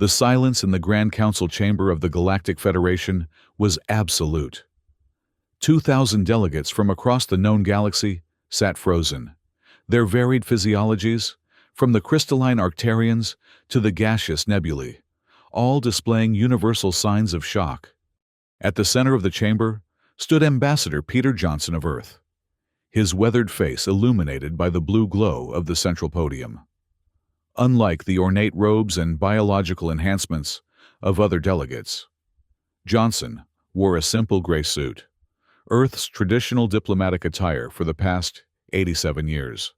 The silence in the Grand Council chamber of the Galactic Federation was absolute. 2,000 delegates from across the known galaxy sat frozen, their varied physiologies, from the crystalline Arcturians to the gaseous nebulae, all displaying universal signs of shock. At the center of the chamber stood Ambassador Peter Johnson of Earth, his weathered face illuminated by the blue glow of the central podium. Unlike the ornate robes and biological enhancements of other delegates, Johnson wore a simple gray suit, Earth's traditional diplomatic attire for the past 87 years.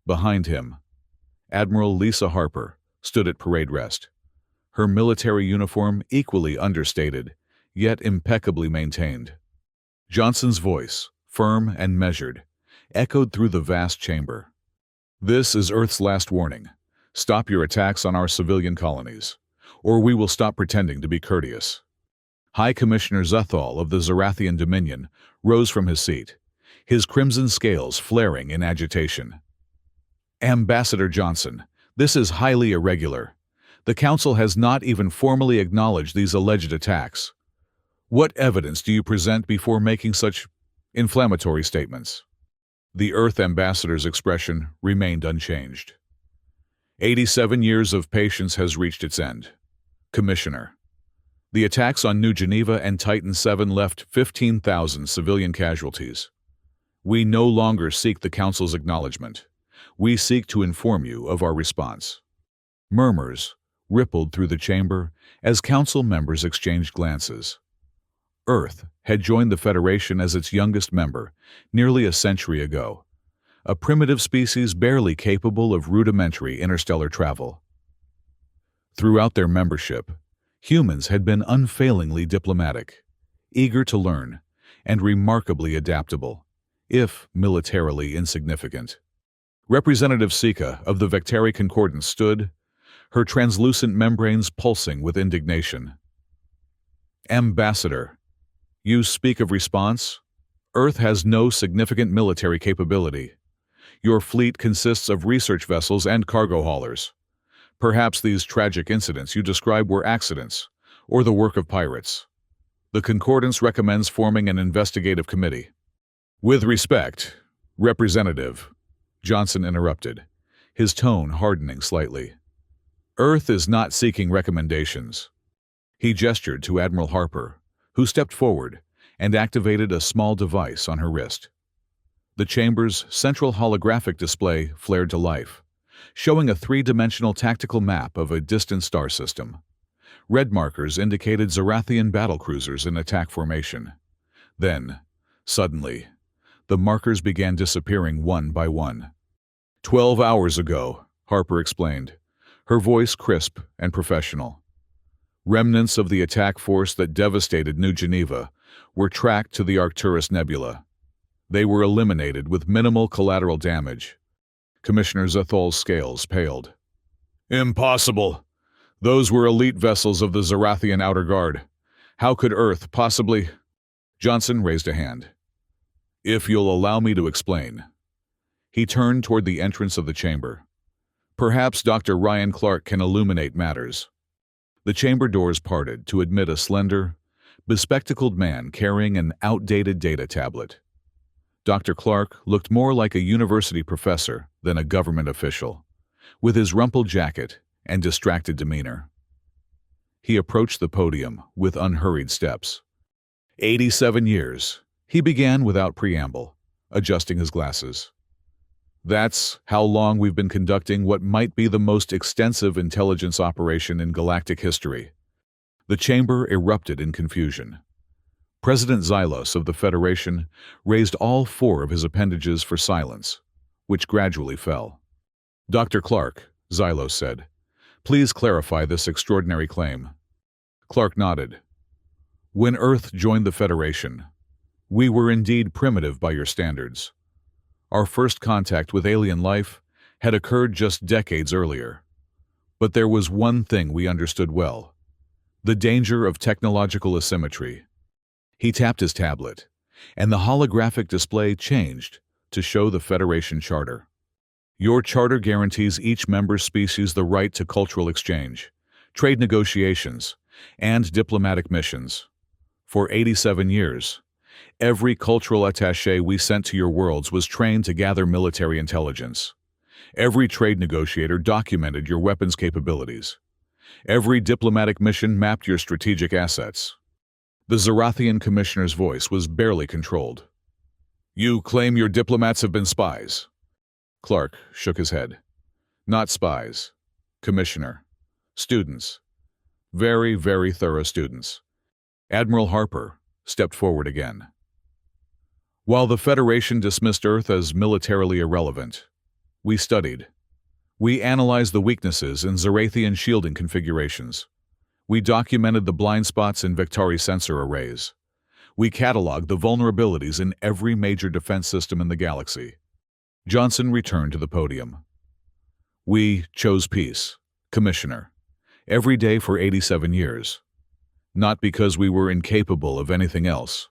Behind him, Admiral Lisa Harper stood at parade rest, her military uniform equally understated, yet impeccably maintained. Johnson's voice, firm and measured, echoed through the vast chamber. "This is Earth's last warning. Stop your attacks on our civilian colonies, or we will stop pretending to be courteous." High Commissioner Zethal of the Zarathian Dominion rose from his seat, his crimson scales flaring in agitation. "Ambassador Johnson, this is highly irregular. The Council has not even formally acknowledged these alleged attacks. What evidence do you present before making such inflammatory statements?" The Earth ambassador's expression remained unchanged. 87 years of patience has reached its end. Commissioner, the attacks on New Geneva and Titan 7 left 15,000 civilian casualties. We no longer seek the Council's acknowledgement. We seek to inform you of our response. Murmurs rippled through the chamber as Council members exchanged glances. Earth had joined the Federation as its youngest member nearly a century ago, a primitive species barely capable of rudimentary interstellar travel. Throughout their membership, humans had been unfailingly diplomatic, eager to learn, and remarkably adaptable, if militarily insignificant. Representative Sika of the Vectari Concordance stood, her translucent membranes pulsing with indignation. "Ambassador, you speak of response? Earth has no significant military capability. Your fleet consists of research vessels and cargo haulers. Perhaps these tragic incidents you describe were accidents, or the work of pirates. The Concordance recommends forming an investigative committee." "With respect, Representative," Johnson interrupted, his tone hardening slightly. "Earth is not seeking recommendations." He gestured to Admiral Harper, who stepped forward and activated a small device on her wrist. The chamber's central holographic display flared to life, showing a three-dimensional tactical map of a distant star system. Red markers indicated Zarathian battlecruisers in attack formation. Then, suddenly, the markers began disappearing one by one. 12 hours ago, Harper explained, her voice crisp and professional. Remnants of the attack force that devastated New Geneva were tracked to the Arcturus Nebula. They were eliminated with minimal collateral damage. Commissioner Zethal's scales paled. "Impossible! Those were elite vessels of the Zarathian Outer Guard. How could Earth possibly—" Johnson raised a hand. "If you'll allow me to explain." He turned toward the entrance of the chamber. "Perhaps Dr. Ryan Clark can illuminate matters." The chamber doors parted to admit a slender, bespectacled man carrying an outdated data tablet. Dr. Clark looked more like a university professor than a government official, with his rumpled jacket and distracted demeanor. He approached the podium with unhurried steps. 87 years, he began without preamble, adjusting his glasses. "That's how long we've been conducting what might be the most extensive intelligence operation in galactic history." The chamber erupted in confusion. President Xylos of the Federation raised all four of his appendages for silence, which gradually fell. "Dr. Clark," Xylos said, "please clarify this extraordinary claim." Clark nodded. "When Earth joined the Federation, we were indeed primitive by your standards. Our first contact with alien life had occurred just decades earlier. But there was one thing we understood well: the danger of technological asymmetry." He tapped his tablet, and the holographic display changed to show the Federation Charter. "Your charter guarantees each member species the right to cultural exchange, trade negotiations, and diplomatic missions. For 87 years, every cultural attaché we sent to your worlds was trained to gather military intelligence. Every trade negotiator documented your weapons capabilities. Every diplomatic mission mapped your strategic assets. The Zarathian commissioner's voice was barely controlled. You claim your diplomats have been spies? Clark shook his head. Not spies, Commissioner. Students. Very, very thorough students. Admiral Harper stepped forward again. While the Federation dismissed Earth as militarily irrelevant, we studied. We analyzed the weaknesses in Zarathian shielding configurations. We documented the blind spots in Victari sensor arrays. We cataloged the vulnerabilities in every major defense system in the galaxy. Johnson returned to the podium. We chose peace, Commissioner, every day for 87 years. Not because we were incapable of anything else,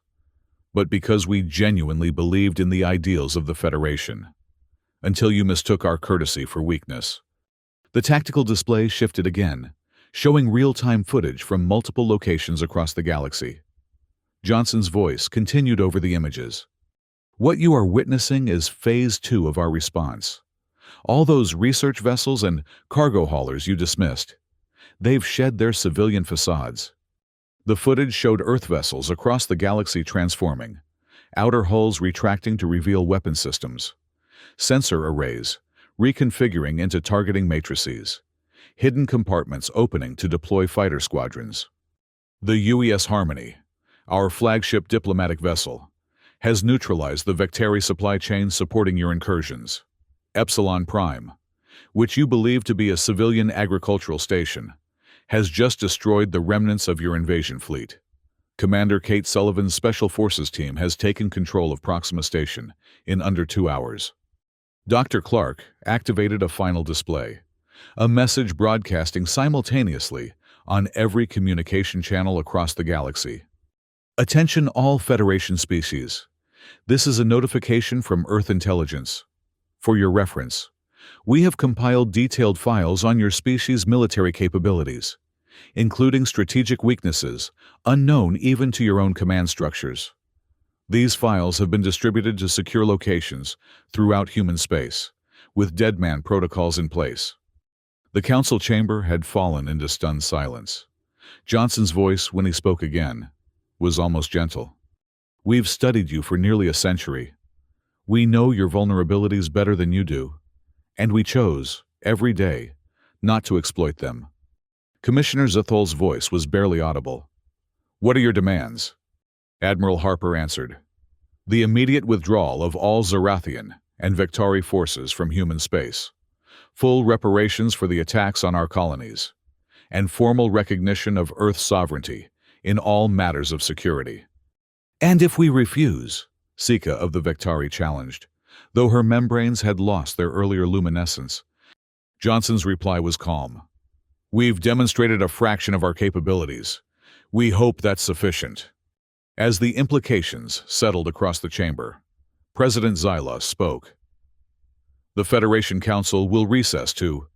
but because we genuinely believed in the ideals of the Federation. Until you mistook our courtesy for weakness. The tactical display shifted again, showing real-time footage from multiple locations across the galaxy. Johnson's voice continued over the images. What you are witnessing is Phase 2 of our response. All those research vessels and cargo haulers you dismissed, they've shed their civilian facades. The footage showed Earth vessels across the galaxy transforming, outer hulls retracting to reveal weapon systems, sensor arrays reconfiguring into targeting matrices, hidden compartments opening to deploy fighter squadrons. The UES Harmony, our flagship diplomatic vessel, has neutralized the Victari supply chain supporting your incursions. Epsilon Prime, which you believe to be a civilian agricultural station, has just destroyed the remnants of your invasion fleet. Commander Kate Sullivan's Special Forces team has taken control of Proxima Station in under 2 hours. Dr. Clark activated a final display, a message broadcasting simultaneously on every communication channel across the galaxy. Attention all Federation species. This is a notification from Earth Intelligence. For your reference, we have compiled detailed files on your species' military capabilities, including strategic weaknesses unknown even to your own command structures. These files have been distributed to secure locations throughout human space, with deadman protocols in place. The council chamber had fallen into stunned silence. Johnson's voice, when he spoke again, was almost gentle. We've studied you for nearly a century. We know your vulnerabilities better than you do, and we chose, every day, not to exploit them. Commissioner Zethol's voice was barely audible. What are your demands? Admiral Harper answered. The immediate withdrawal of all Zarathian and Victari forces from human space, full reparations for the attacks on our colonies, and formal recognition of Earth's sovereignty in all matters of security. And if we refuse, Sika of the Victari challenged, though her membranes had lost their earlier luminescence. Johnson's reply was calm. We've demonstrated a fraction of our capabilities. We hope that's sufficient. As the implications settled across the chamber, President Xylos spoke. The Federation Council will recess to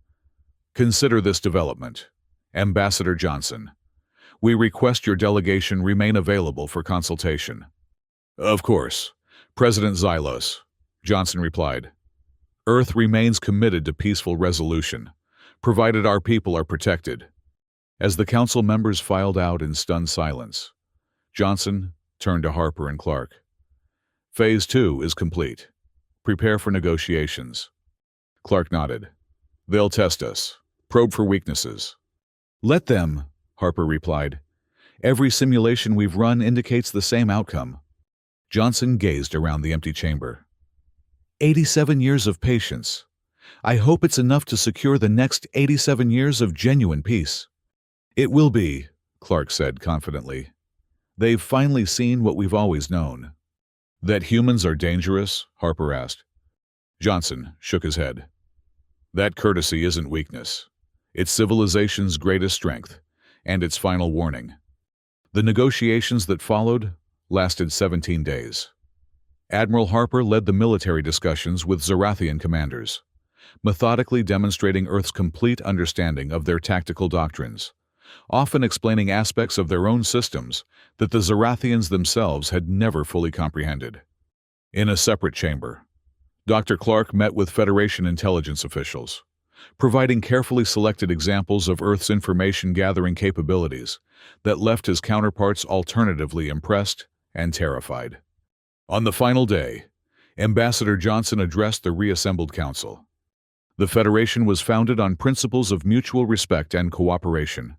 consider this development. Ambassador Johnson, we request your delegation remain available for consultation. Of course, President Xylos, Johnson replied. Earth remains committed to peaceful resolution, provided our people are protected. As the council members filed out in stunned silence, Johnson turned to Harper and Clark. Phase 2 is complete. Prepare for negotiations. Clark nodded. They'll test us, probe for weaknesses. Let them, Harper replied. Every simulation we've run indicates the same outcome. Johnson gazed around the empty chamber. 87 years of patience. I hope it's enough to secure the next 87 years of genuine peace. It will be, Clark said confidently. They've finally seen what we've always known. That humans are dangerous? Harper asked. Johnson shook his head. That courtesy isn't weakness. It's civilization's greatest strength, and its final warning. The negotiations that followed lasted 17 days. Admiral Harper led the military discussions with Zarathian commanders, methodically demonstrating Earth's complete understanding of their tactical doctrines, often explaining aspects of their own systems that the Zarathians themselves had never fully comprehended. In a separate chamber, Dr. Clark met with Federation intelligence officials, providing carefully selected examples of Earth's information-gathering capabilities that left his counterparts alternatively impressed and terrified. On the final day, Ambassador Johnson addressed the reassembled council. The Federation was founded on principles of mutual respect and cooperation.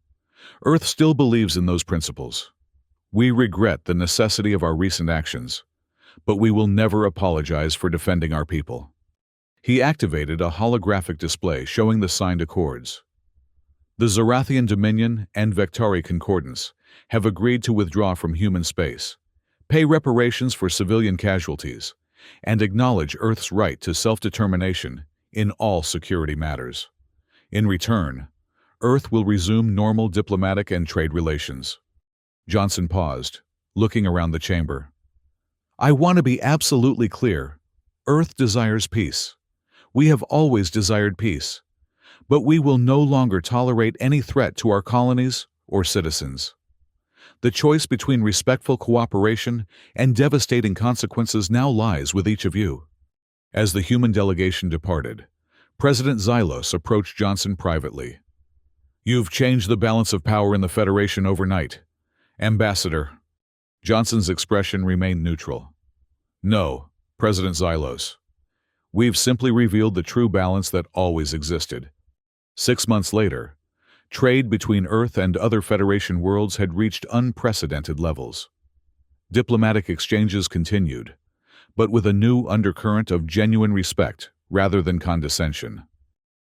Earth still believes in those principles. We regret the necessity of our recent actions, but we will never apologize for defending our people. He activated a holographic display showing the signed accords. The Zarathian Dominion and Vectari Concordance have agreed to withdraw from human space, pay reparations for civilian casualties, and acknowledge Earth's right to self-determination in all security matters. In return, Earth will resume normal diplomatic and trade relations. Johnson paused, looking around the chamber. I want to be absolutely clear. Earth desires peace. We have always desired peace. But we will no longer tolerate any threat to our colonies or citizens. The choice between respectful cooperation and devastating consequences now lies with each of you. As the human delegation departed, President Xylos approached Johnson privately. You've changed the balance of power in the Federation overnight, Ambassador. Johnson's expression remained neutral. No, President Xylos. We've simply revealed the true balance that always existed. 6 months later, trade between Earth and other Federation worlds had reached unprecedented levels. Diplomatic exchanges continued, but with a new undercurrent of genuine respect rather than condescension.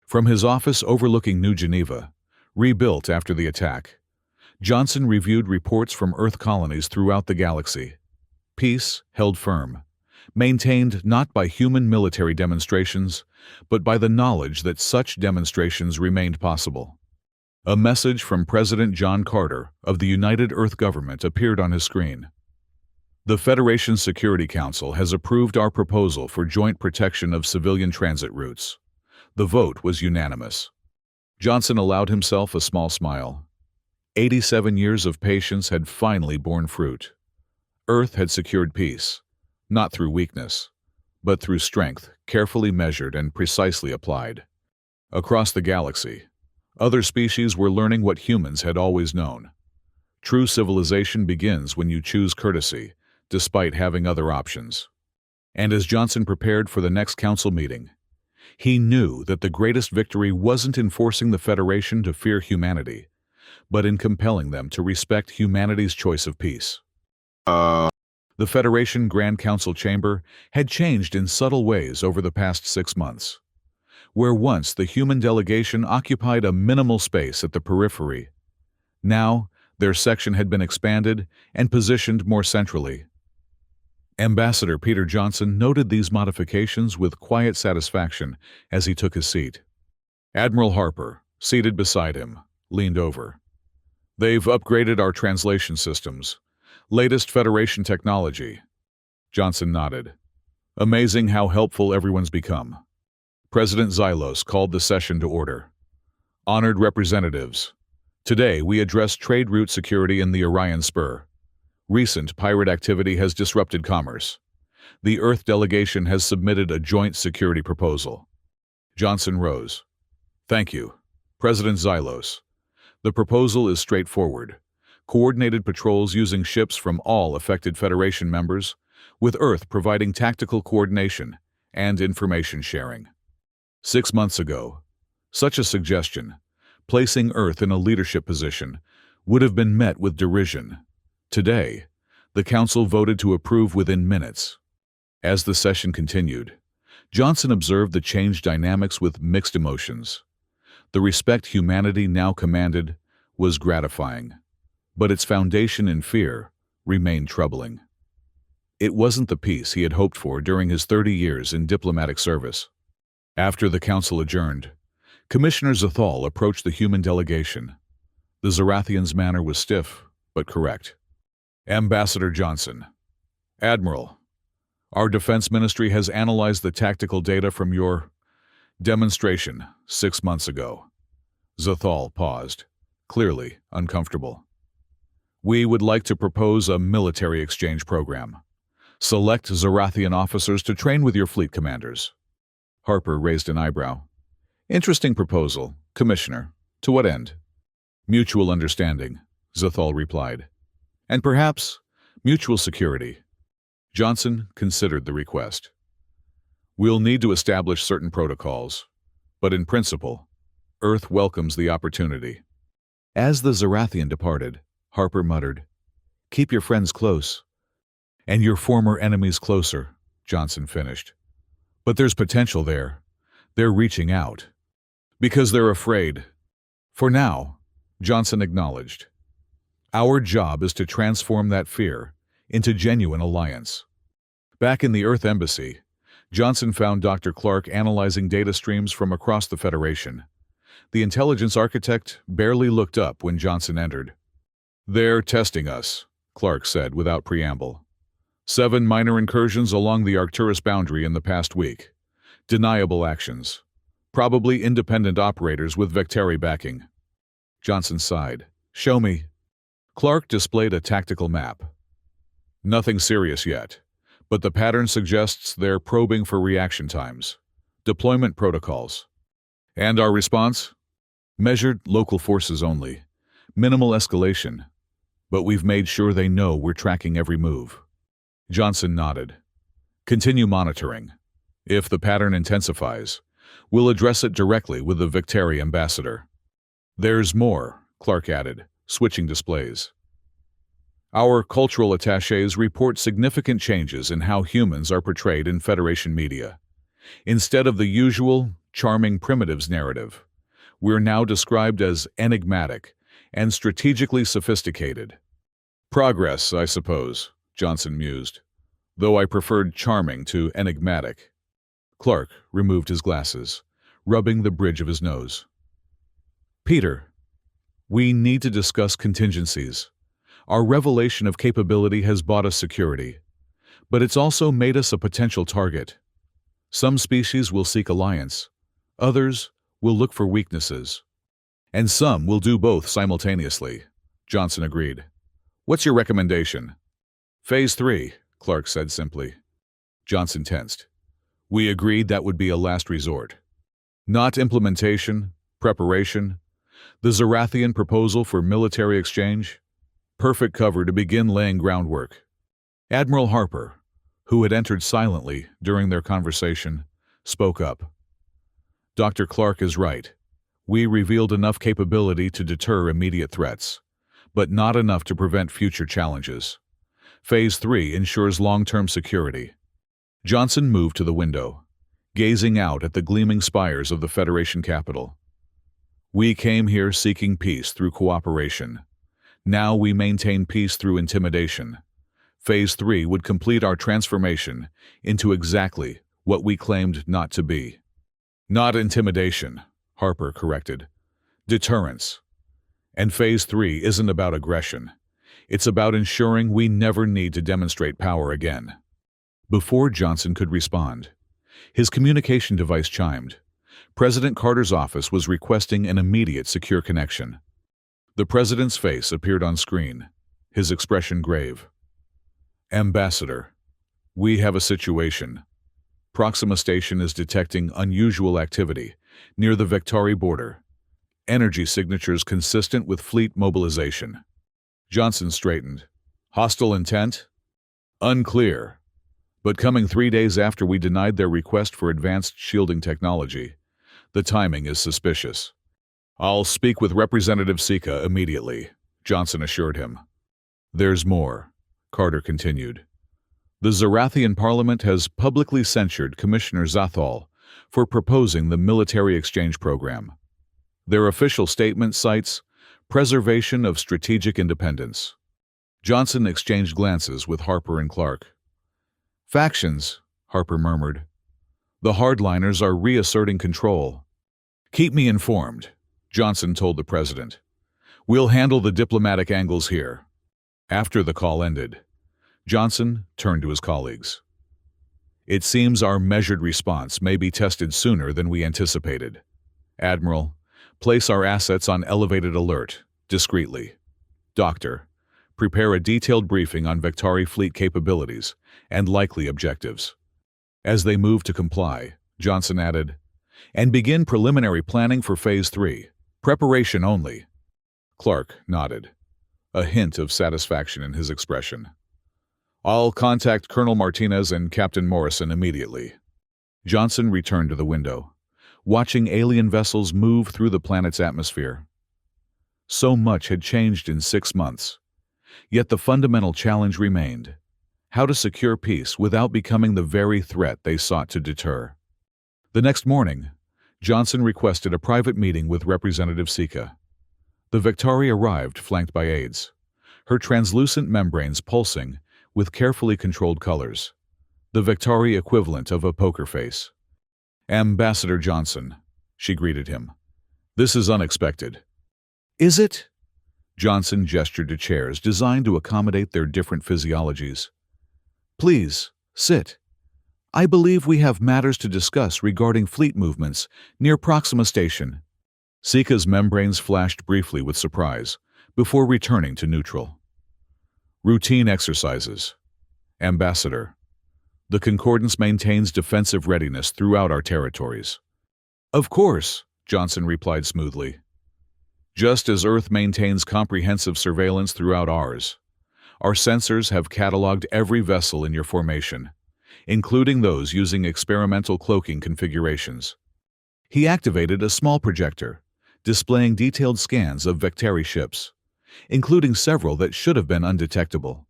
From his office overlooking New Geneva, rebuilt after the attack, Johnson reviewed reports from Earth colonies throughout the galaxy. Peace held firm, maintained not by human military demonstrations, but by the knowledge that such demonstrations remained possible. A message from President John Carter of the United Earth Government appeared on his screen. The Federation Security Council has approved our proposal for joint protection of civilian transit routes. The vote was unanimous. Johnson allowed himself a small smile. 87 years of patience had finally borne fruit. Earth had secured peace, not through weakness, but through strength, carefully measured and precisely applied. Across the galaxy, other species were learning what humans had always known. True civilization begins when you choose courtesy, despite having other options. And as Johnson prepared for the next council meeting, he knew that the greatest victory wasn't in forcing the Federation to fear humanity, but in compelling them to respect humanity's choice of peace. The Federation Grand Council chamber had changed in subtle ways over the past 6 months. Where once the human delegation occupied a minimal space at the periphery, now their section had been expanded and positioned more centrally. Ambassador Peter Johnson noted these modifications with quiet satisfaction as he took his seat. Admiral Harper, seated beside him, leaned over. They've upgraded our translation systems. Latest Federation technology. Johnson nodded. Amazing how helpful everyone's become. President Xylos called the session to order. Honored representatives, today we address trade route security in the Orion Spur. Recent pirate activity has disrupted commerce. The Earth delegation has submitted a joint security proposal. Johnson rose. Thank you, President Xylos. The proposal is straightforward. Coordinated patrols using ships from all affected Federation members, with Earth providing tactical coordination and information sharing. 6 months ago, such a suggestion, placing Earth in a leadership position, would have been met with derision. Today, the Council voted to approve within minutes. As the session continued, Johnson observed the changed dynamics with mixed emotions. The respect humanity now commanded was gratifying, but its foundation in fear remained troubling. It wasn't the peace he had hoped for during his 30 years in diplomatic service. After the Council adjourned, Commissioner Zathal approached the human delegation. The Zarathian's manner was stiff, but correct. Ambassador Johnson. Admiral, our Defense Ministry has analyzed the tactical data from your demonstration 6 months ago. Zathal paused, clearly uncomfortable. We would like to propose a military exchange program. Select Zarathian officers to train with your fleet commanders. Harper raised an eyebrow. Interesting proposal, Commissioner. To what end? Mutual understanding, Zathal replied. And perhaps mutual security. Johnson considered the request. We'll need to establish certain protocols, but in principle, Earth welcomes the opportunity. As the Zarathian departed, Harper muttered, "Keep your friends close." "And your former enemies closer," Johnson finished. "But there's potential there. They're reaching out. Because they're afraid." "For now," Johnson acknowledged. "Our job is to transform that fear into genuine alliance." Back in the Earth Embassy, Johnson found Dr. Clark analyzing data streams from across the Federation. The intelligence architect barely looked up when Johnson entered. "They're testing us," Clark said without preamble. 7 minor incursions along the Arcturus boundary in the past week. Deniable actions. Probably independent operators with Vectari backing. Johnson sighed. "Show me." Clark displayed a tactical map. "Nothing serious yet, but the pattern suggests they're probing for reaction times, deployment protocols. And our response? Measured local forces only. Minimal escalation. But we've made sure they know we're tracking every move." Johnson nodded. "Continue monitoring. If the pattern intensifies, we'll address it directly with the Vectari ambassador." "There's more," Clark added, switching displays. "Our cultural attachés report significant changes in how humans are portrayed in Federation media. Instead of the usual, charming primitives narrative, we're now described as enigmatic and strategically sophisticated. Progress, I suppose," Johnson mused, "though I preferred charming to enigmatic." Clark removed his glasses, rubbing the bridge of his nose. "Peter, we need to discuss contingencies. Our revelation of capability has bought us security, but it's also made us a potential target. Some species will seek alliance, others will look for weaknesses, and some will do both simultaneously," Johnson agreed. "What's your recommendation?" "Phase 3, Clark said simply. Johnson tensed. "We agreed that would be a last resort. Not implementation, preparation. The Zarathian proposal for military exchange? Perfect cover to begin laying groundwork." Admiral Harper, who had entered silently during their conversation, spoke up. "Dr. Clark is right. We revealed enough capability to deter immediate threats, but not enough to prevent future challenges. Phase 3 ensures long-term security." Johnson moved to the window, gazing out at the gleaming spires of the Federation capital. "We came here seeking peace through cooperation. Now we maintain peace through intimidation. Phase 3 would complete our transformation into exactly what we claimed not to be." "Not intimidation," Harper corrected. "Deterrence. And Phase 3 isn't about aggression. It's about ensuring we never need to demonstrate power again." Before Johnson could respond, his communication device chimed. President Carter's office was requesting an immediate secure connection. The president's face appeared on screen, his expression grave. "Ambassador, we have a situation. Proxima Station is detecting unusual activity near the Vectari border. Energy signatures consistent with fleet mobilization." Johnson straightened. "Hostile intent?" "Unclear. But coming 3 days after we denied their request for advanced shielding technology, the timing is suspicious." "I'll speak with Representative Sika immediately," Johnson assured him. "There's more," Carter continued. "The Zarathian Parliament has publicly censured Commissioner Zathal for proposing the military exchange program. Their official statement cites preservation of strategic independence." Johnson exchanged glances with Harper and Clark. "Factions," Harper murmured. "The hardliners are reasserting control." "Keep me informed," Johnson told the president. "We'll handle the diplomatic angles here." After the call ended, Johnson turned to his colleagues. "It seems our measured response may be tested sooner than we anticipated. Admiral, place our assets on elevated alert discreetly. Doctor, prepare a detailed briefing on Victari fleet capabilities and likely objectives. As they moved to comply, Johnson added, and begin preliminary planning for Phase 3. Preparation only. Clark nodded, a hint of satisfaction in his expression. I'll contact Colonel Martinez and Captain Morrison immediately. Johnson returned to the window, watching alien vessels move through the planet's atmosphere. So much had changed in 6 months, yet the fundamental challenge remained: how to secure peace without becoming the very threat they sought to deter. The next morning, Johnson requested a private meeting with Representative Sika. The Victari arrived flanked by aides, her translucent membranes pulsing with carefully controlled colors, the Victari equivalent of a poker face. Ambassador Johnson, she greeted him. This is unexpected. Is it? Johnson gestured to chairs designed to accommodate their different physiologies. Please, sit. I believe we have matters to discuss regarding fleet movements near Proxima Station. Sika's membranes flashed briefly with surprise, before returning to neutral. Routine exercises. Ambassador. The Concordance maintains defensive readiness throughout our territories. Of course, Johnson replied smoothly. Just as Earth maintains comprehensive surveillance throughout ours, our sensors have cataloged every vessel in your formation, including those using experimental cloaking configurations. He activated a small projector, displaying detailed scans of Victari ships, including several that should have been undetectable.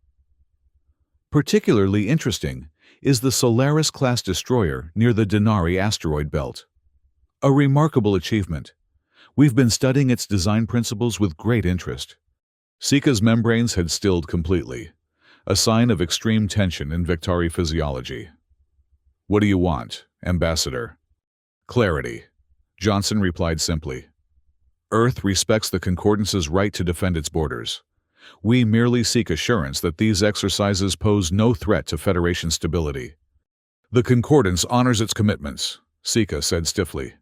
Particularly interesting is the Solaris-class destroyer near the Denari asteroid belt. A remarkable achievement. We've been studying its design principles with great interest. Sika's membranes had stilled completely, a sign of extreme tension in Victari physiology. What do you want, Ambassador? Clarity. Johnson replied simply. Earth respects the Concordance's right to defend its borders. We merely seek assurance that these exercises pose no threat to Federation stability. The Concordance honors its commitments, Sika said stiffly.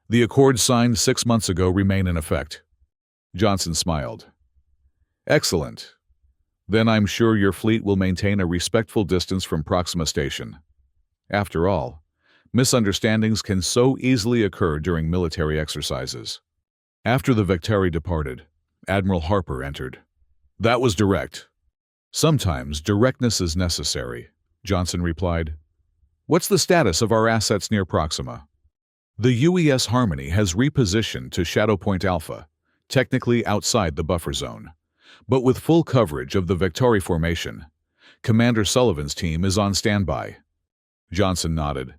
The accords signed 6 months ago remain in effect. Johnson smiled. Excellent. Then I'm sure your fleet will maintain a respectful distance from Proxima Station. After all, misunderstandings can so easily occur during military exercises. After the Victari departed, Admiral Harper entered. That was direct. Sometimes directness is necessary, Johnson replied. What's the status of our assets near Proxima? The UES Harmony has repositioned to Shadow Point Alpha, technically outside the buffer zone, but with full coverage of the Victari formation. Commander Sullivan's team is on standby. Johnson nodded.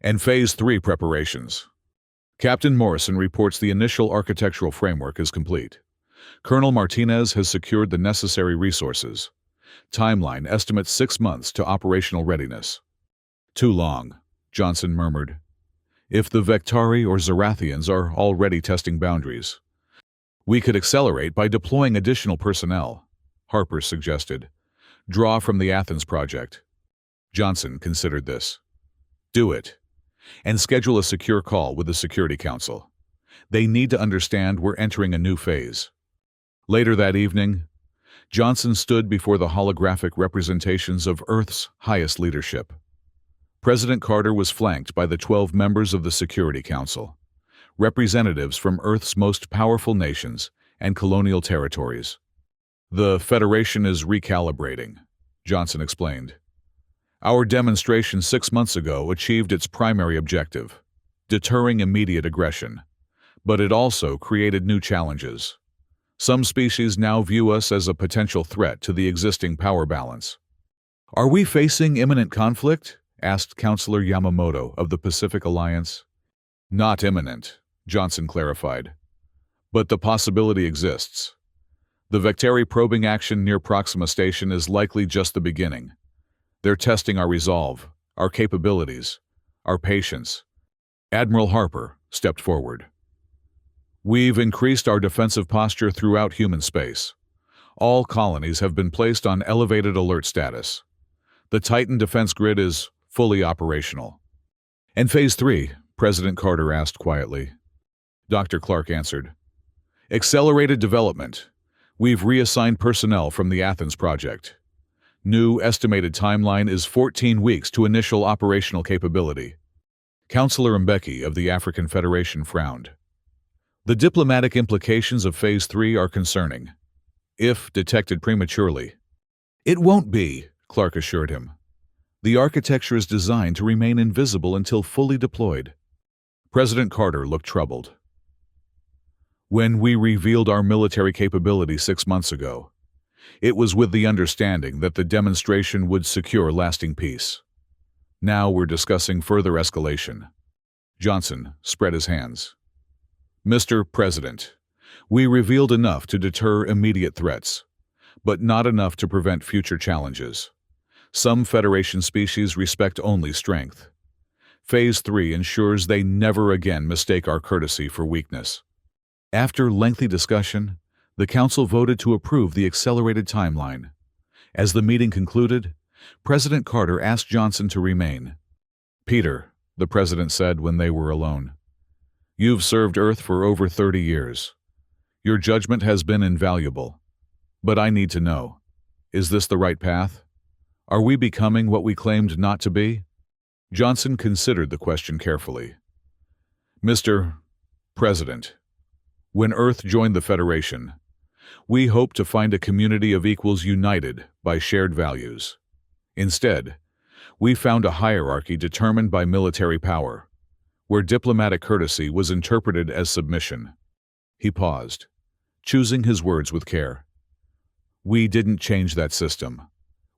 And Phase 3 preparations. Captain Morrison reports the initial architectural framework is complete. Colonel Martinez has secured the necessary resources. Timeline estimates 6 months to operational readiness. Too long, Johnson murmured. If the Victari or Zarathians are already testing boundaries, we could accelerate by deploying additional personnel, Harper suggested. Draw from the Athens project. Johnson considered this. Do it. And schedule a secure call with the Security Council. They need to understand we're entering a new phase. Later that evening, Johnson stood before the holographic representations of Earth's highest leadership. President Carter was flanked by the 12 members of the Security Council, representatives from Earth's most powerful nations and colonial territories. The Federation is recalibrating, Johnson explained. Our demonstration 6 months ago achieved its primary objective, deterring immediate aggression, but it also created new challenges. Some species now view us as a potential threat to the existing power balance. Are we facing imminent conflict? Asked Counselor Yamamoto of the Pacific Alliance. Not imminent, Johnson clarified. But the possibility exists. The Victari probing action near Proxima Station is likely just the beginning. They're testing our resolve, our capabilities, our patience. Admiral Harper stepped forward. We've increased our defensive posture throughout human space. All colonies have been placed on elevated alert status. The Titan defense grid is fully operational. And Phase 3, President Carter asked quietly. Dr. Clark answered. Accelerated development. We've reassigned personnel from the Athens project. New estimated timeline is 14 weeks to initial operational capability. Councillor Mbeki of the African Federation frowned. The diplomatic implications of Phase 3 are concerning, if detected prematurely. It won't be, Clark assured him. The architecture is designed to remain invisible until fully deployed. President Carter looked troubled. When we revealed our military capability 6 months ago, it was with the understanding that the demonstration would secure lasting peace. Now we're discussing further escalation. Johnson spread his hands. Mr. President, we revealed enough to deter immediate threats, but not enough to prevent future challenges. Some Federation species respect only strength. Phase 3 ensures they never again mistake our courtesy for weakness. After lengthy discussion, the Council voted to approve the accelerated timeline. As the meeting concluded, President Carter asked Johnson to remain. Peter, the President said when they were alone, you've served Earth for over 30 years. Your judgment has been invaluable. But I need to know, is this the right path? Are we becoming what we claimed not to be? Johnson considered the question carefully. Mr. President, when Earth joined the Federation, we hoped to find a community of equals united by shared values. Instead, we found a hierarchy determined by military power, where diplomatic courtesy was interpreted as submission. He paused, choosing his words with care. We didn't change that system.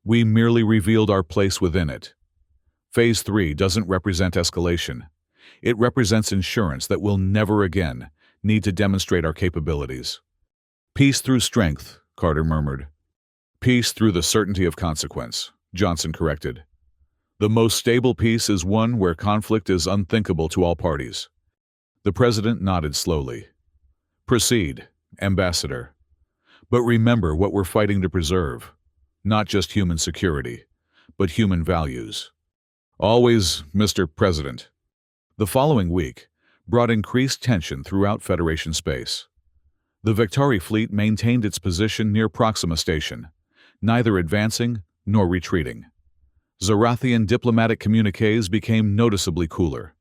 We merely revealed our place within it. Phase 3 doesn't represent escalation. It represents insurance that we'll never again need to demonstrate our capabilities. Peace through strength, Carter murmured. Peace through the certainty of consequence, Johnson corrected. The most stable peace is one where conflict is unthinkable to all parties. The President nodded slowly. Proceed, Ambassador. But remember what we're fighting to preserve. Not just human security, but human values. Always, Mr. President. The following week brought increased tension throughout Federation space. The Victari fleet maintained its position near Proxima Station, neither advancing nor retreating. Zarathian diplomatic communiques became noticeably cooler,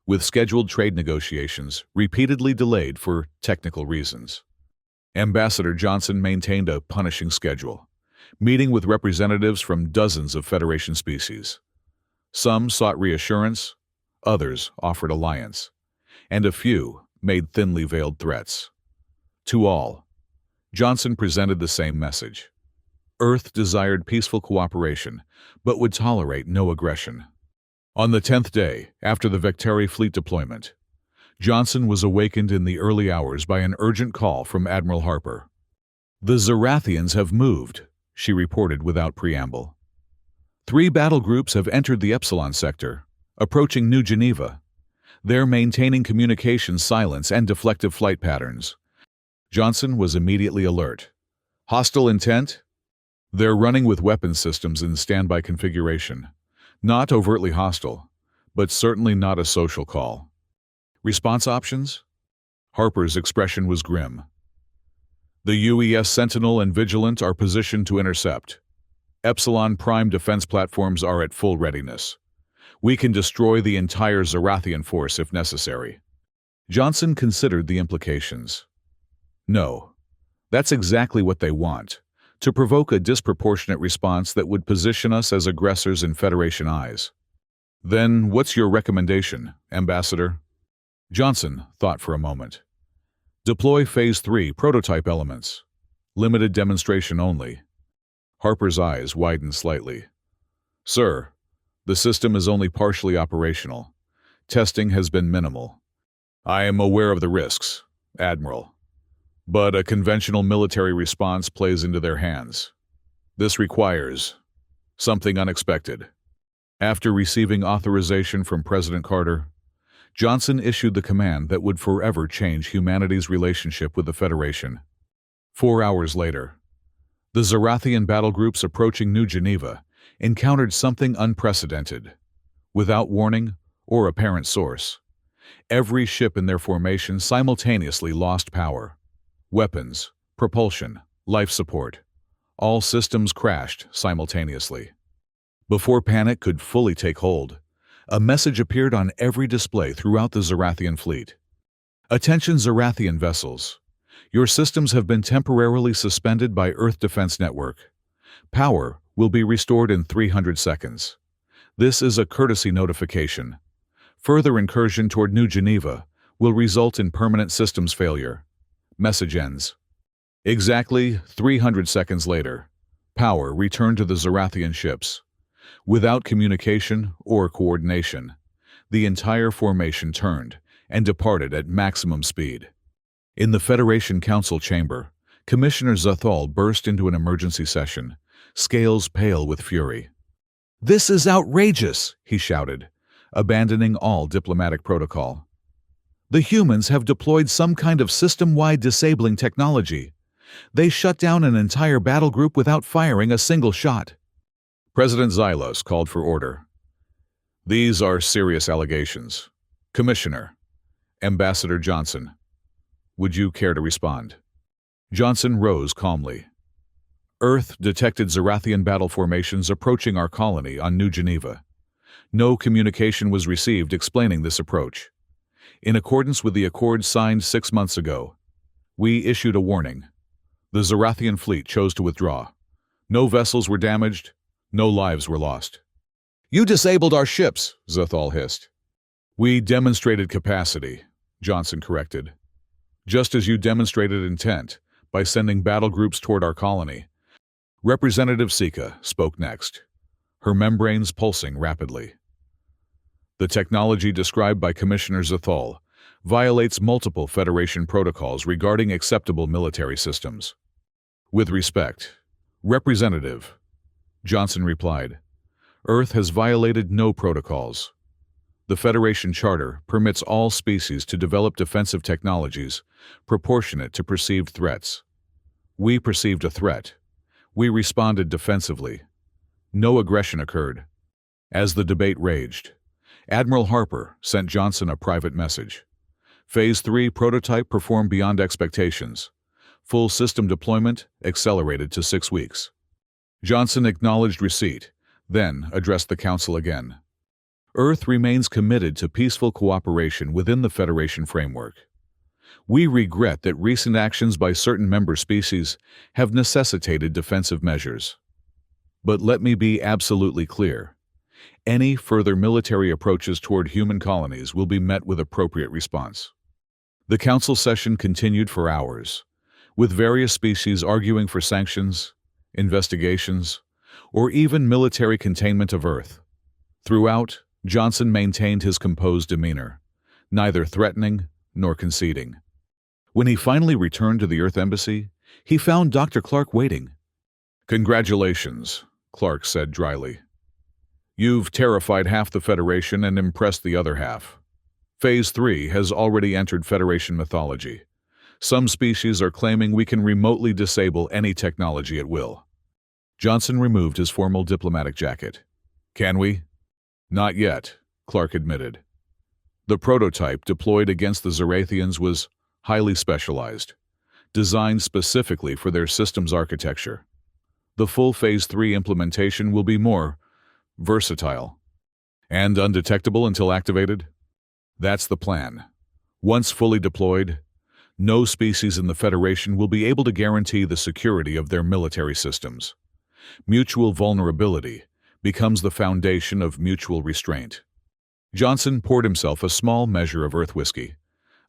with scheduled trade negotiations repeatedly delayed for technical reasons. Ambassador Johnson maintained a punishing schedule, meeting with representatives from dozens of Federation species. Some sought reassurance, others offered alliance, and a few made thinly veiled threats. To all, Johnson presented the same message. Earth desired peaceful cooperation, but would tolerate no aggression. On the 10th day after the Victari fleet deployment, Johnson was awakened in the early hours by an urgent call from Admiral Harper. The Zarathians have moved, she reported without preamble. 3 battle groups have entered the Epsilon sector, approaching New Geneva. They're maintaining communication silence and deflective flight patterns. Johnson was immediately alert. Hostile intent? They're running with weapon systems in standby configuration. Not overtly hostile, but certainly not a social call. Response options? Harper's expression was grim. The UES Sentinel and Vigilant are positioned to intercept. Epsilon Prime defense platforms are at full readiness. We can destroy the entire Zarathian force if necessary. Johnson considered the implications. No, that's exactly what they want, to provoke a disproportionate response that would position us as aggressors in Federation eyes. Then what's your recommendation, Ambassador? Johnson thought for a moment. Deploy Phase 3 prototype elements. Limited demonstration only. Harper's eyes widened slightly. Sir, the system is only partially operational. Testing has been minimal. I am aware of the risks, Admiral. But a conventional military response plays into their hands. This requires something unexpected. After receiving authorization from President Carter, Johnson issued the command that would forever change humanity's relationship with the Federation. 4 hours later, the Zarathian battle groups approaching New Geneva encountered something unprecedented. Without warning or apparent source, every ship in their formation simultaneously lost power. weapons, propulsion, life support. All systems crashed simultaneously. Before panic could fully take hold, a message appeared on every display throughout the Zarathian fleet. Attention Zarathian vessels. Your systems have been temporarily suspended by Earth Defense Network. Power will be restored in 300 seconds. This is a courtesy notification. Further incursion toward New Geneva will result in permanent systems failure. Message ends. Exactly 300 seconds later, power returned to the Zarathian ships. Without communication or coordination, the entire formation turned and departed at maximum speed. In the Federation Council chamber, Commissioner Zathal burst into an emergency session, scales pale with fury. "This is outrageous," he shouted, abandoning all diplomatic protocol. "The humans have deployed some kind of system-wide disabling technology. They shut down an entire battle group without firing a single shot." President Xylos called for order. "These are serious allegations. Commissioner, Ambassador Johnson, would you care to respond?" Johnson rose calmly. "Earth detected Zarathian battle formations approaching our colony on New Geneva. No communication was received explaining this approach. In accordance with the accord signed 6 months ago, we issued a warning. The Zarathian fleet chose to withdraw. No vessels were damaged, no lives were lost." "You disabled our ships," Zathal hissed. "We demonstrated capacity," Johnson corrected. "Just as you demonstrated intent by sending battle groups toward our colony." Representative Sika spoke next, her membranes pulsing rapidly. "The technology described by Commissioner Zathal violates multiple Federation protocols regarding acceptable military systems." "With respect, Representative," Johnson replied, "Earth has violated no protocols. The Federation Charter permits all species to develop defensive technologies proportionate to perceived threats. We perceived a threat. We responded defensively. No aggression occurred." As the debate raged, Admiral Harper sent Johnson a private message. Phase 3 prototype performed beyond expectations. Full system deployment accelerated to 6 weeks. Johnson acknowledged receipt, then addressed the Council again. "Earth remains committed to peaceful cooperation within the Federation framework. We regret that recent actions by certain member species have necessitated defensive measures. But let me be absolutely clear. Any further military approaches toward human colonies will be met with appropriate response." The Council session continued for hours, with various species arguing for sanctions, investigations, or even military containment of Earth. Throughout, Johnson maintained his composed demeanor, neither threatening nor conceding. When he finally returned to the Earth Embassy, he found Dr. Clark waiting. "Congratulations," Clark said dryly. "You've terrified half the Federation and impressed the other half. Phase 3 has already entered Federation mythology. Some species are claiming we can remotely disable any technology at will." Johnson removed his formal diplomatic jacket. "Can we?" "Not yet," Clark admitted. "The prototype deployed against the Zarathians was highly specialized, designed specifically for their systems architecture. The full Phase 3 implementation will be more versatile and undetectable until activated. That's the plan. Once fully deployed, no species in the Federation will be able to guarantee the security of their military systems. Mutual vulnerability becomes the foundation of mutual restraint." Johnson poured himself a small measure of Earth whiskey,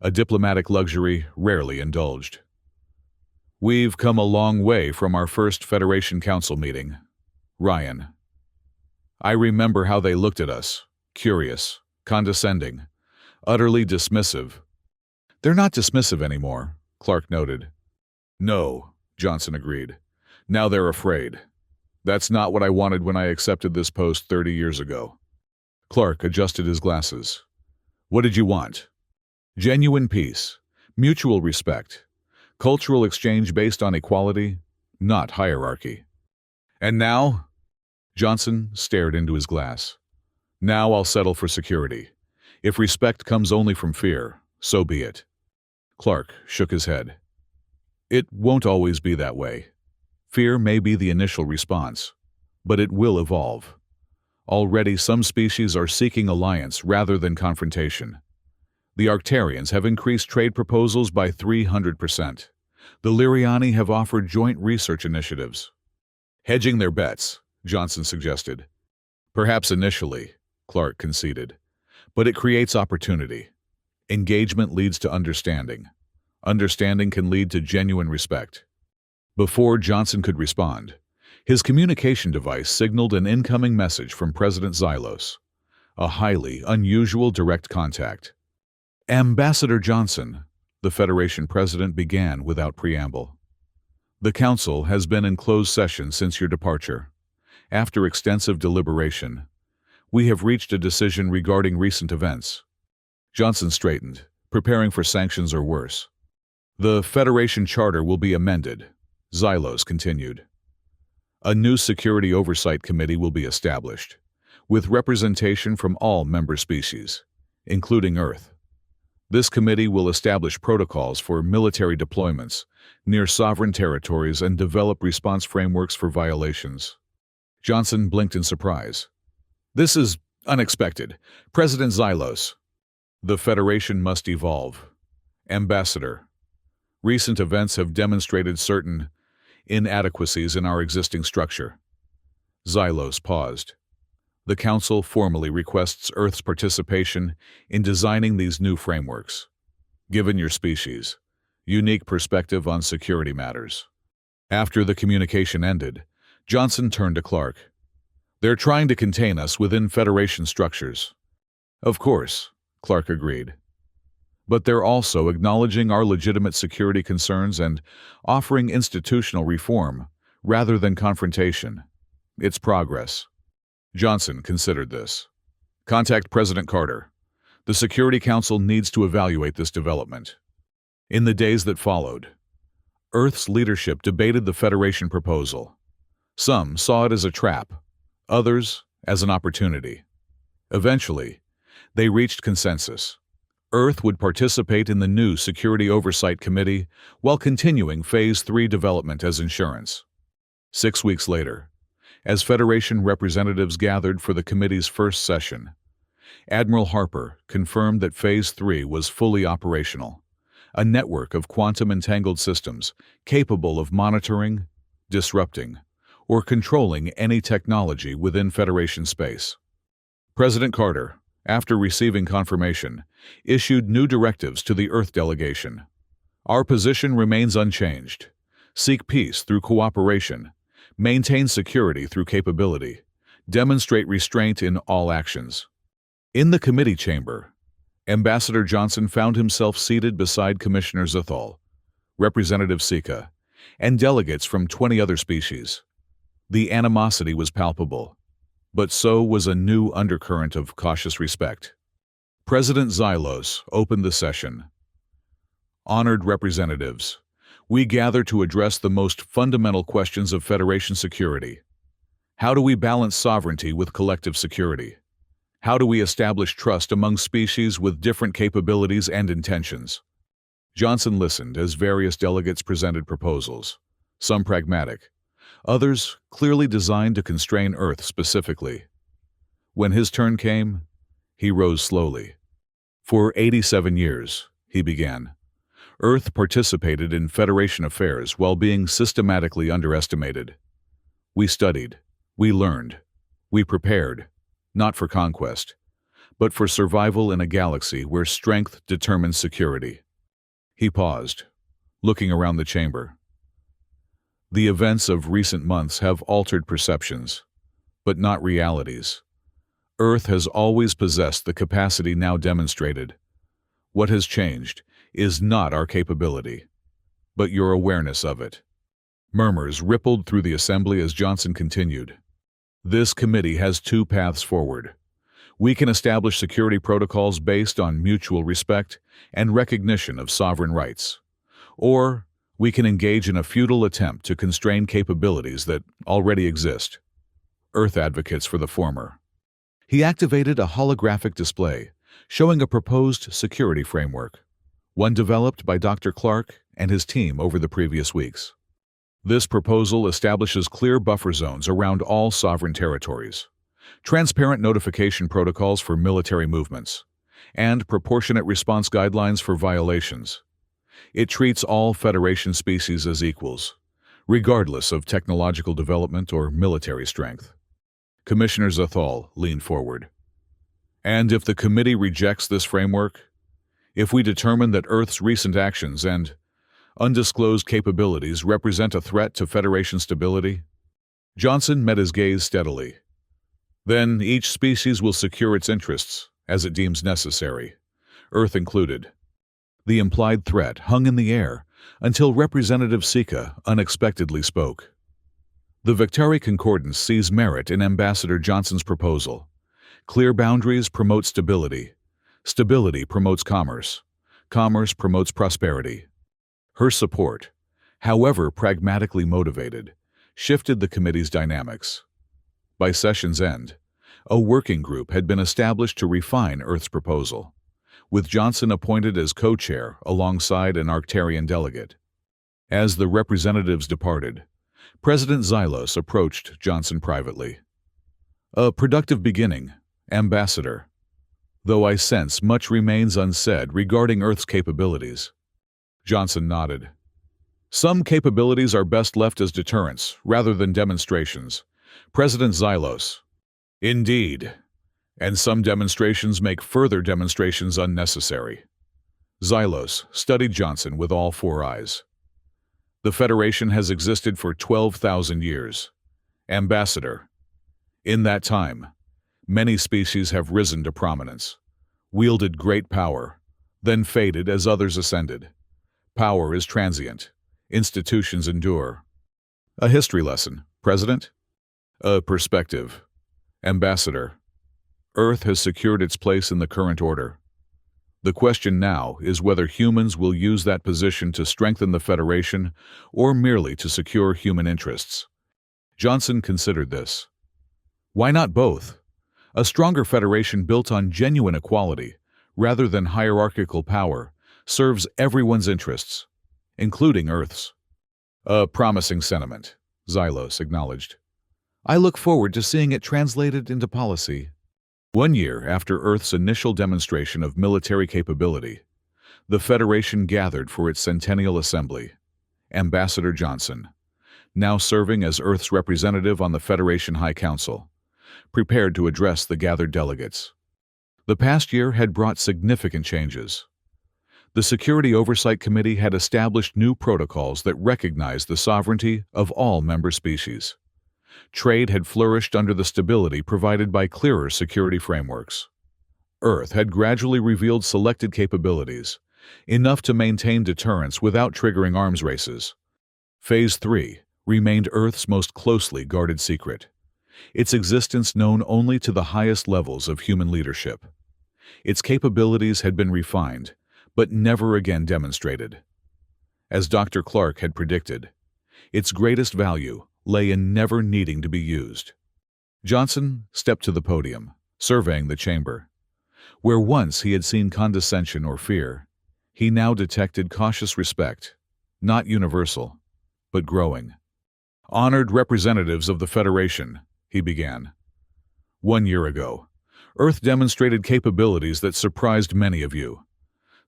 a diplomatic luxury rarely indulged. "We've come a long way from our first Federation Council meeting. Ryan. I remember how they looked at us, curious, condescending, utterly dismissive." "They're not dismissive anymore," Clark noted. "No," Johnson agreed. "Now they're afraid. That's not what I wanted when I accepted this post 30 years ago." Clark adjusted his glasses. "What did you want?" "Genuine peace, mutual respect, cultural exchange based on equality, not hierarchy." "And now?" Johnson stared into his glass. "Now I'll settle for security. If respect comes only from fear, so be it." Clark shook his head. It won't always be that way. Fear may be the initial response, but it will evolve. Already some species are seeking alliance rather than confrontation. The Arcturians have increased trade proposals by 300%. The Lyriani have offered joint research initiatives. Hedging their bets, Johnson suggested. Perhaps initially, Clark conceded. But it creates opportunity. Engagement leads to understanding. Understanding can lead to genuine respect. Before Johnson could respond, his communication device signaled an incoming message from President Xylos, a highly unusual direct contact. Ambassador Johnson, the Federation president began without preamble. The Council has been in closed session since your departure. After extensive deliberation, we have reached a decision regarding recent events. Johnson straightened, preparing for sanctions or worse. The Federation Charter will be amended, Xylos continued. A new Security Oversight Committee will be established, with representation from all member species, including Earth. This committee will establish protocols for military deployments near sovereign territories and develop response frameworks for violations. Johnson blinked in surprise. This is unexpected. President Xylos. The Federation must evolve. Ambassador. Recent events have demonstrated certain inadequacies in our existing structure. Xylos paused. The Council formally requests Earth's participation in designing these new frameworks. Given your species' unique perspective on security matters. After the communication ended, Johnson turned to Clark. They're trying to contain us within Federation structures. Of course, Clark agreed. But they're also acknowledging our legitimate security concerns and offering institutional reform rather than confrontation. It's progress. Johnson considered this. Contact President Carter. The Security Council needs to evaluate this development. In the days that followed, Earth's leadership debated the Federation proposal. Some saw it as a trap, others as an opportunity. Eventually, they reached consensus. Earth would participate in the new Security Oversight Committee while continuing Phase 3 development as insurance. 6 weeks later, as Federation representatives gathered for the committee's first session, Admiral Harper confirmed that Phase 3 was fully operational, a network of quantum-entangled systems capable of monitoring, disrupting, or controlling any technology within Federation space. President Carter, after receiving confirmation, issued new directives to the Earth delegation. Our position remains unchanged. Seek peace through cooperation, maintain security through capability, demonstrate restraint in all actions. In the committee chamber, Ambassador Johnson found himself seated beside Commissioner Zethal, Representative Sika, and delegates from 20 other species. The animosity was palpable, but so was a new undercurrent of cautious respect. President Xylos opened the session. Honored representatives, we gather to address the most fundamental questions of Federation security. How do we balance sovereignty with collective security? How do we establish trust among species with different capabilities and intentions? Johnson listened as various delegates presented proposals, some pragmatic, others clearly designed to constrain Earth specifically. When his turn came, he rose slowly. For 87 years, he began, Earth participated in Federation affairs while being systematically underestimated. We studied, we learned, we prepared, not for conquest, but for survival in a galaxy where strength determines security. He paused, looking around the chamber. The events of recent months have altered perceptions, but not realities. Earth has always possessed the capacity now demonstrated. What has changed is not our capability, but your awareness of it. Murmurs rippled through the assembly as Johnson continued. This committee has two paths forward. We can establish security protocols based on mutual respect and recognition of sovereign rights. Or we can engage in a futile attempt to constrain capabilities that already exist. Earth advocates for the former. He activated a holographic display showing a proposed security framework, one developed by Dr. Clark and his team over the previous weeks. This proposal establishes clear buffer zones around all sovereign territories, transparent notification protocols for military movements, and proportionate response guidelines for violations. It treats all Federation species as equals, regardless of technological development or military strength. Commissioner Zathal leaned forward. And if the committee rejects this framework, if we determine that Earth's recent actions and undisclosed capabilities represent a threat to Federation stability? Johnson met his gaze steadily. Then each species will secure its interests, as it deems necessary, Earth included. The implied threat hung in the air until Representative Sika unexpectedly spoke. The Victari Concordance sees merit in Ambassador Johnson's proposal. Clear boundaries promote stability. Stability promotes commerce. Commerce promotes prosperity. Her support, however pragmatically motivated, shifted the committee's dynamics. By session's end, a working group had been established to refine Earth's proposal, with Johnson appointed as co-chair alongside an Arcturian delegate. As the representatives departed, President Xylos approached Johnson privately. "A productive beginning, Ambassador, though I sense much remains unsaid regarding Earth's capabilities." Johnson nodded. "Some capabilities are best left as deterrents rather than demonstrations, President Xylos." "Indeed, and some demonstrations make further demonstrations unnecessary." Xylos studied Johnson with all four eyes. "The Federation has existed for 12,000 years. Ambassador, in that time, many species have risen to prominence, wielded great power, then faded as others ascended. Power is transient. Institutions endure." "A history lesson, President?" "A perspective. Ambassador, Earth has secured its place in the current order. The question now is whether humans will use that position to strengthen the Federation or merely to secure human interests." Johnson considered this. "Why not both? A stronger Federation built on genuine equality, rather than hierarchical power, serves everyone's interests, including Earth's." "A promising sentiment," Xylos acknowledged. "I look forward to seeing it translated into policy." 1 year after Earth's initial demonstration of military capability, the Federation gathered for its centennial assembly. Ambassador Johnson, now serving as Earth's representative on the Federation High Council, prepared to address the gathered delegates. The past year had brought significant changes. The Security Oversight Committee had established new protocols that recognized the sovereignty of all member species. Trade had flourished under the stability provided by clearer security frameworks. Earth had gradually revealed selected capabilities, enough to maintain deterrence without triggering arms races. Phase 3 remained Earth's most closely guarded secret, its existence known only to the highest levels of human leadership. Its capabilities had been refined, but never again demonstrated. As Dr. Clark had predicted, its greatest value lay in never needing to be used. Johnson stepped to the podium, surveying the chamber. Where once he had seen condescension or fear, he now detected cautious respect, not universal, but growing. "Honored representatives of the Federation," he began. 1 year ago, Earth demonstrated capabilities that surprised many of you.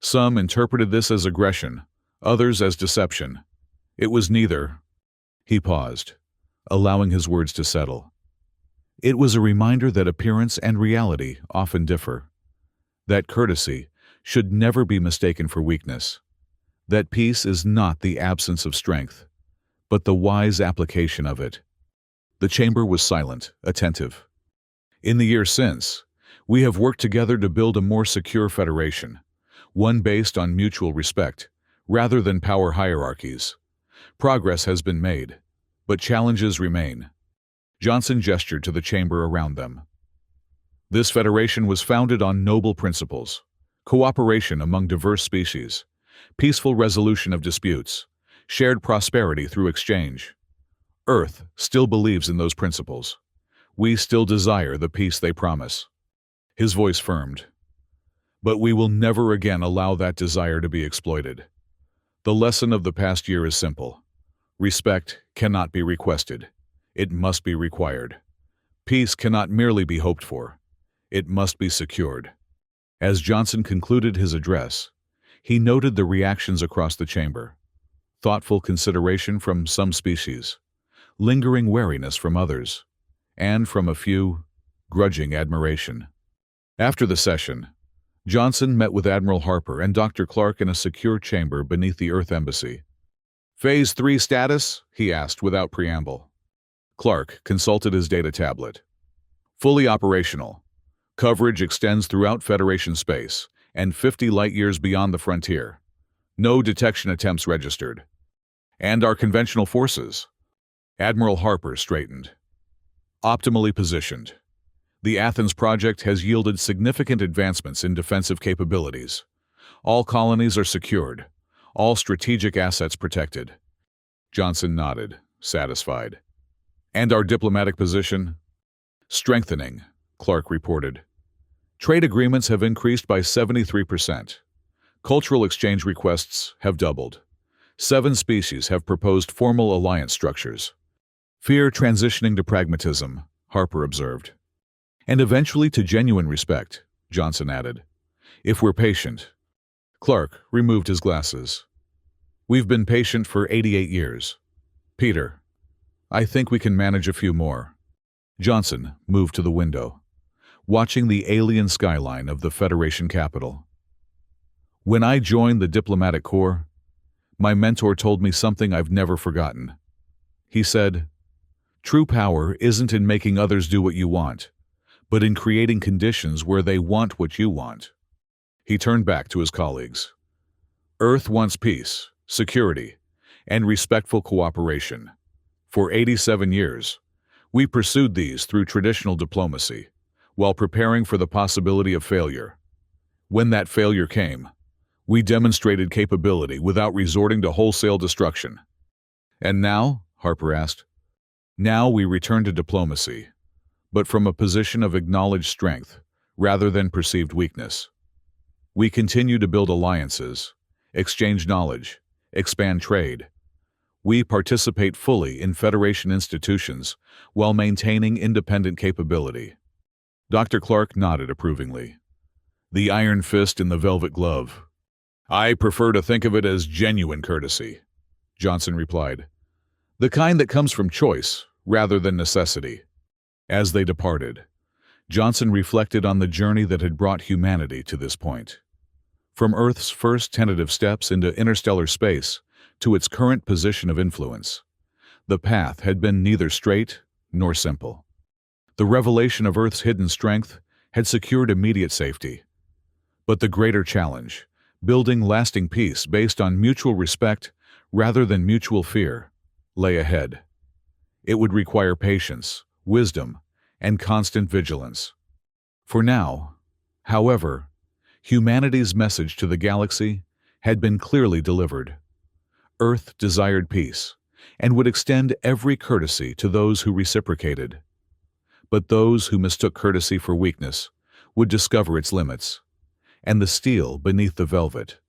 Some interpreted this as aggression, others as deception. It was neither. He paused, allowing his words to settle. It was a reminder that appearance and reality often differ, that courtesy should never be mistaken for weakness, that peace is not the absence of strength, but the wise application of it. The chamber was silent, attentive. "In the years since, we have worked together to build a more secure federation, one based on mutual respect, rather than power hierarchies. Progress has been made, but challenges remain." Johnson gestured to the chamber around them. "This federation was founded on noble principles: cooperation among diverse species, peaceful resolution of disputes, shared prosperity through exchange. Earth still believes in those principles. We still desire the peace they promise." His voice firmed. "But we will never again allow that desire to be exploited. The lesson of the past year is simple. Respect cannot be requested. It must be required. Peace cannot merely be hoped for. It must be secured. As Johnson concluded his address, he noted the reactions across the chamber. Thoughtful consideration from some species, lingering wariness from others, and from a few, grudging admiration. After the session, Johnson met with Admiral Harper and Dr. Clark in a secure chamber beneath the Earth Embassy. "Phase 3 status?" he asked without preamble. Clark consulted his data tablet. "Fully operational. Coverage extends throughout Federation space and 50 light-years beyond the frontier. No detection attempts registered. And our conventional forces?" Admiral Harper straightened. "Optimally positioned. The Athens project has yielded significant advancements in defensive capabilities. All colonies are secured, all strategic assets protected." Johnson nodded, satisfied. "And our diplomatic position?" "Strengthening," Clark reported. "Trade agreements have increased by 73%. Cultural exchange requests have doubled. 7 species have proposed formal alliance structures. Fear transitioning to pragmatism," Harper observed. "And eventually to genuine respect," Johnson added. "If we're patient." Clark removed his glasses. "We've been patient for 88 years. Peter, I think we can manage a few more." Johnson moved to the window, watching the alien skyline of the Federation capital. "When I joined the diplomatic corps, my mentor told me something I've never forgotten. He said, 'True power isn't in making others do what you want, but in creating conditions where they want what you want.'" He turned back to his colleagues. "Earth wants peace, security, and respectful cooperation. For 87 years, we pursued these through traditional diplomacy, while preparing for the possibility of failure. When that failure came, we demonstrated capability without resorting to wholesale destruction." "And now?" Harper asked. "Now we return to diplomacy, but from a position of acknowledged strength rather than perceived weakness. We continue to build alliances, exchange knowledge, expand trade. We participate fully in Federation institutions while maintaining independent capability." Dr. Clark nodded approvingly. "The iron fist in the velvet glove. I prefer to think of it as genuine courtesy," Johnson replied. "The kind that comes from choice rather than necessity." As they departed, Johnson reflected on the journey that had brought humanity to this point. From Earth's first tentative steps into interstellar space to its current position of influence, the path had been neither straight nor simple. The revelation of Earth's hidden strength had secured immediate safety. But the greater challenge, building lasting peace based on mutual respect rather than mutual fear, lay ahead. It would require patience, wisdom, and constant vigilance. For now, however, humanity's message to the galaxy had been clearly delivered. Earth desired peace, and would extend every courtesy to those who reciprocated. But those who mistook courtesy for weakness would discover its limits, and the steel beneath the velvet.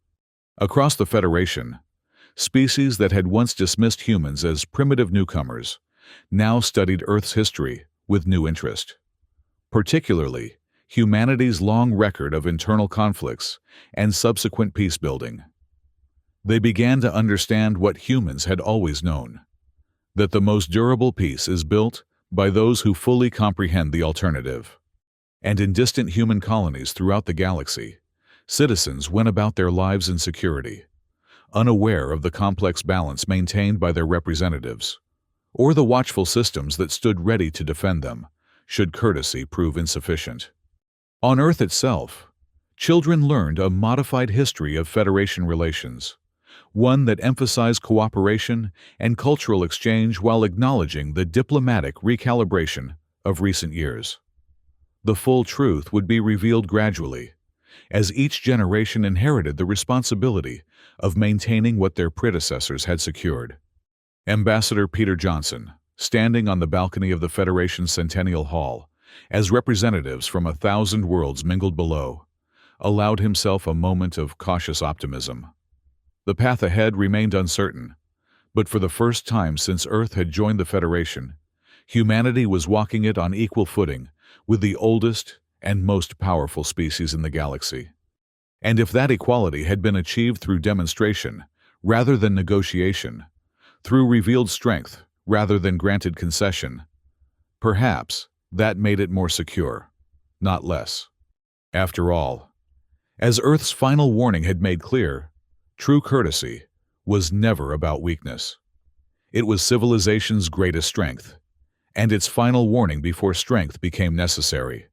Across the Federation, species that had once dismissed humans as primitive newcomers now studied Earth's history with new interest. Particularly, humanity's long record of internal conflicts and subsequent peace-building. They began to understand what humans had always known, that the most durable peace is built by those who fully comprehend the alternative. And in distant human colonies throughout the galaxy, citizens went about their lives in security, unaware of the complex balance maintained by their representatives, or the watchful systems that stood ready to defend them, should courtesy prove insufficient. On Earth itself, children learned a modified history of Federation relations, one that emphasized cooperation and cultural exchange while acknowledging the diplomatic recalibration of recent years. The full truth would be revealed gradually, as each generation inherited the responsibility of maintaining what their predecessors had secured. Ambassador Peter Johnson, standing on the balcony of the Federation's Centennial Hall, as representatives from 1,000 worlds mingled below, allowed himself a moment of cautious optimism. The path ahead remained uncertain, but for the first time since Earth had joined the Federation, humanity was walking it on equal footing with the oldest and most powerful species in the galaxy. And if that equality had been achieved through demonstration rather than negotiation, through revealed strength rather than granted concession, perhaps that made it more secure, not less. After all, as Earth's final warning had made clear, true courtesy was never about weakness. It was civilization's greatest strength, and its final warning before strength became necessary.